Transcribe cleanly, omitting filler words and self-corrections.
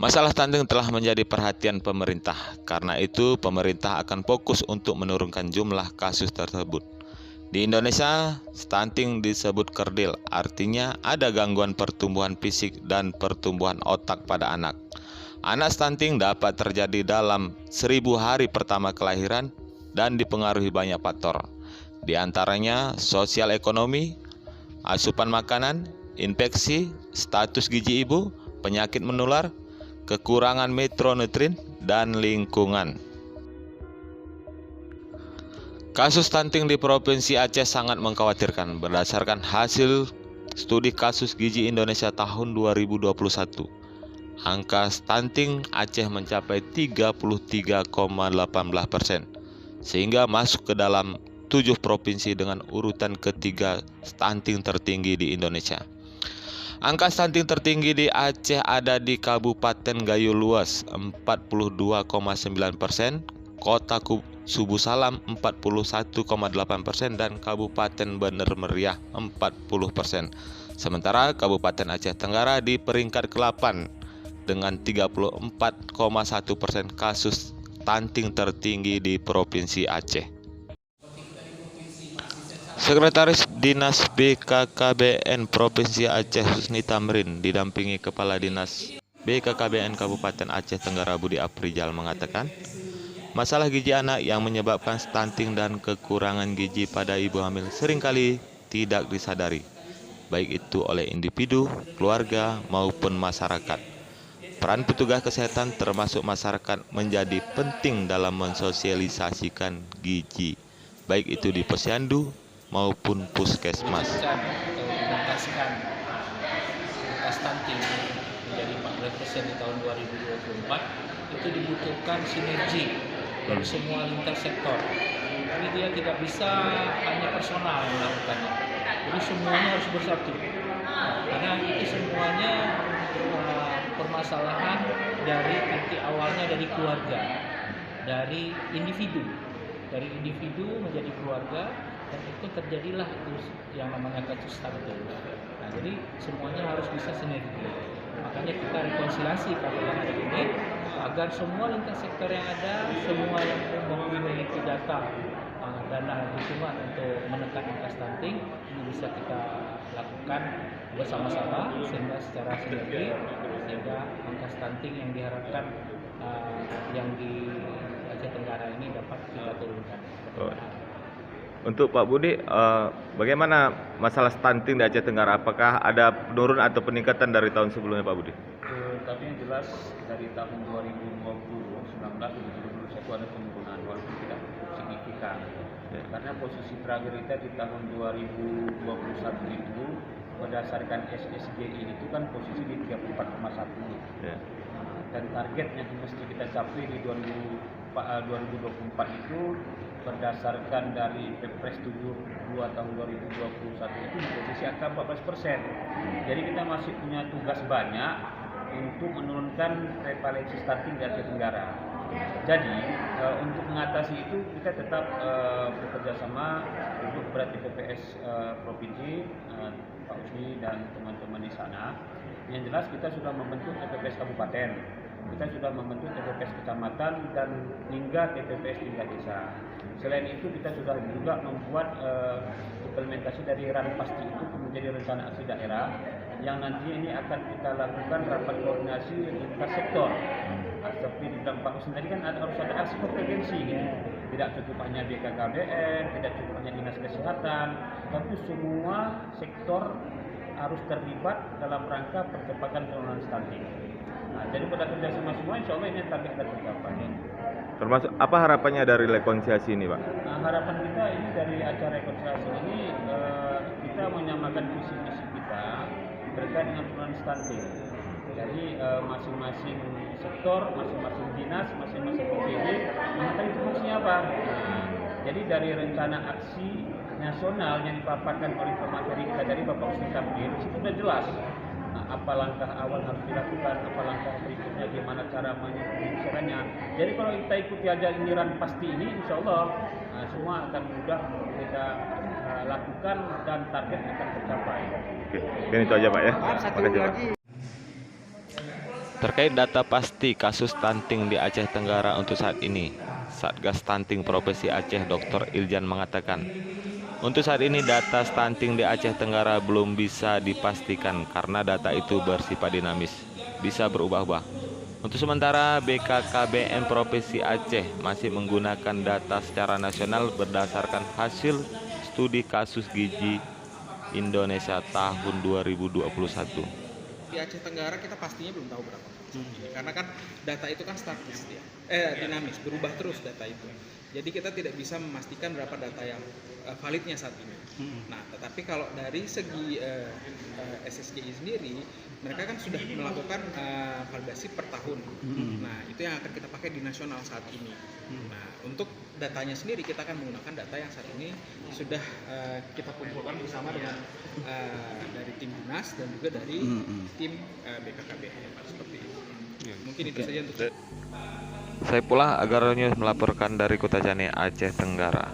Masalah stunting telah menjadi perhatian pemerintah. Karena itu, pemerintah akan fokus untuk menurunkan jumlah kasus tersebut. Di Indonesia, stunting disebut kerdil, artinya ada gangguan pertumbuhan fisik dan pertumbuhan otak pada anak. Anak stunting dapat terjadi dalam 1000 hari pertama kelahiran dan dipengaruhi banyak faktor. Di antaranya sosial ekonomi, asupan makanan, infeksi, status gizi ibu, penyakit menular, kekurangan mikronutrien, dan lingkungan. Kasus stunting di Provinsi Aceh sangat mengkhawatirkan. Berdasarkan hasil studi kasus gizi Indonesia tahun 2021, angka stunting Aceh mencapai 33,18%, sehingga masuk ke dalam 7 provinsi dengan urutan ketiga stunting tertinggi di Indonesia. Angka stunting tertinggi di Aceh ada di Kabupaten Gayo Luas 42,9%, Kota Subu Salam 41,8%, dan Kabupaten Bener Meriah 40%. Sementara Kabupaten Aceh Tenggara di peringkat ke-8 dengan 34,1% kasus stunting tertinggi di Provinsi Aceh. Sekretaris Dinas BKKBN Provinsi Aceh Husni Tamrin didampingi Kepala Dinas BKKBN Kabupaten Aceh Tenggara Budi Aprijal mengatakan, masalah gizi anak yang menyebabkan stunting dan kekurangan gizi pada ibu hamil seringkali tidak disadari, baik itu oleh individu, keluarga, maupun masyarakat. Peran petugas kesehatan termasuk masyarakat menjadi penting dalam mensosialisasikan gizi, baik itu di posyandu maupun puskesmas. Menuntaskan angka stunting menjadi 14% di tahun 2024 itu dibutuhkan sinergi dari semua lintas sektor. Jadi dia tidak bisa hanya personal yang melakukannya. Jadi semuanya harus bersatu. Karena itu semuanya permasalahan dari titik awalnya dari keluarga, dari individu menjadi keluarga. Dan itu terjadilah itu yang namanya kasus stunting. Nah, jadi semuanya harus bisa sinergi. Makanya kita rekonsiliasi kalau yang ada ini agar semua lintas sektor yang ada, semua yang memiliki data dana dukungan untuk menekan angka stunting ini bisa kita lakukan bersama-sama sehingga secara sinergi sehingga angka stunting yang diharapkan yang di Aceh Tenggara ini dapat kita turunkan. Untuk Pak Budi, bagaimana masalah stunting di Aceh Tenggara? Apakah ada penurunan atau peningkatan dari tahun sebelumnya, Pak Budi? Tapi yang jelas dari tahun 2020, 19, 2021 ada penurunan walaupun tidak signifikan. Ya. Karena posisi terakhir kita di tahun 2021 itu berdasarkan SSGI itu kan posisi di 34,1. Ya. Dan target yang mesti kita capai di 2024 itu berdasarkan dari Perpres 72 tahun 2021 itu di posisi angka 14%. Jadi kita masih punya tugas banyak untuk menurunkan prevalensi stunting di Aceh Tenggara. Jadi untuk mengatasi itu kita tetap bekerja sama untuk berarti PPS Provinsi, Pak Usni dan teman-teman di sana. Yang jelas kita sudah membentuk TPPS Kabupaten, kita sudah membentuk TPPS Kecamatan dan hingga TPPS tingkat desa. Selain itu kita sudah juga membuat implementasi dari Ranpasti itu menjadi rencana aksi daerah yang nanti ini akan kita lakukan rapat koordinasi lintas sektor. Seperti di Pak Usni tadi kan harus ada aksi konvergensi gitu. Tidak cukup hanya BKKBN, tidak cukup hanya Dinas Kesehatan, tapi semua sektor harus terlibat dalam rangka percepatan penurunan stunting. Nah, jadi pada kerjasama semua, insya Allah ini target akan tercapai. Termasuk apa harapannya dari rekonsiliasi ini, Pak? Nah, harapan kita ini dari acara rekonsiliasi ini kita menyamakan visi misi kita terkait dengan penurunan stunting. Jadi masing-masing sektor, masing-masing dinas, masing-masing OPD mengatakan itu fungsinya apa. Nah, jadi dari rencana aksi nasional yang dipaparkan oleh pemateri kita dari Bapak Usni Tamrin itu sudah jelas. Apa langkah awal harus dilakukan, apa langkah berikutnya, gimana cara menyelesaikannya. Jadi kalau kita ikuti aja ini Ranpasti ini, insya Allah semua akan mudah kita lakukan dan target akan tercapai. Oke, itu aja Pak ya. Satu lagi. Terkait data pasti kasus stunting di Aceh Tenggara untuk saat ini, Satgas Stunting Provinsi Aceh Dr. Iljan mengatakan, untuk saat ini data stunting di Aceh Tenggara belum bisa dipastikan karena data itu bersifat dinamis, bisa berubah-ubah. Untuk sementara, BKKBN Provinsi Aceh masih menggunakan data secara nasional berdasarkan hasil studi kasus gizi Indonesia tahun 2021. Di Aceh Tenggara kita pastinya belum tahu berapa. Karena kan data itu kan statis ya. Dinamis, berubah terus data itu. Jadi kita tidak bisa memastikan berapa data yang validnya saat ini. Nah, tetapi kalau dari segi SSGI sendiri, mereka kan sudah melakukan validasi per tahun. Nah, itu yang akan kita pakai di nasional saat ini. Nah, untuk datanya sendiri kita akan menggunakan data yang saat ini sudah kita kumpulkan bersama dengan dari tim dinas dan juga dari tim BKKBN seperti itu. Mungkin itu saja untuk Saifullah Agar News melaporkan dari Kota Jane, Aceh Tenggara.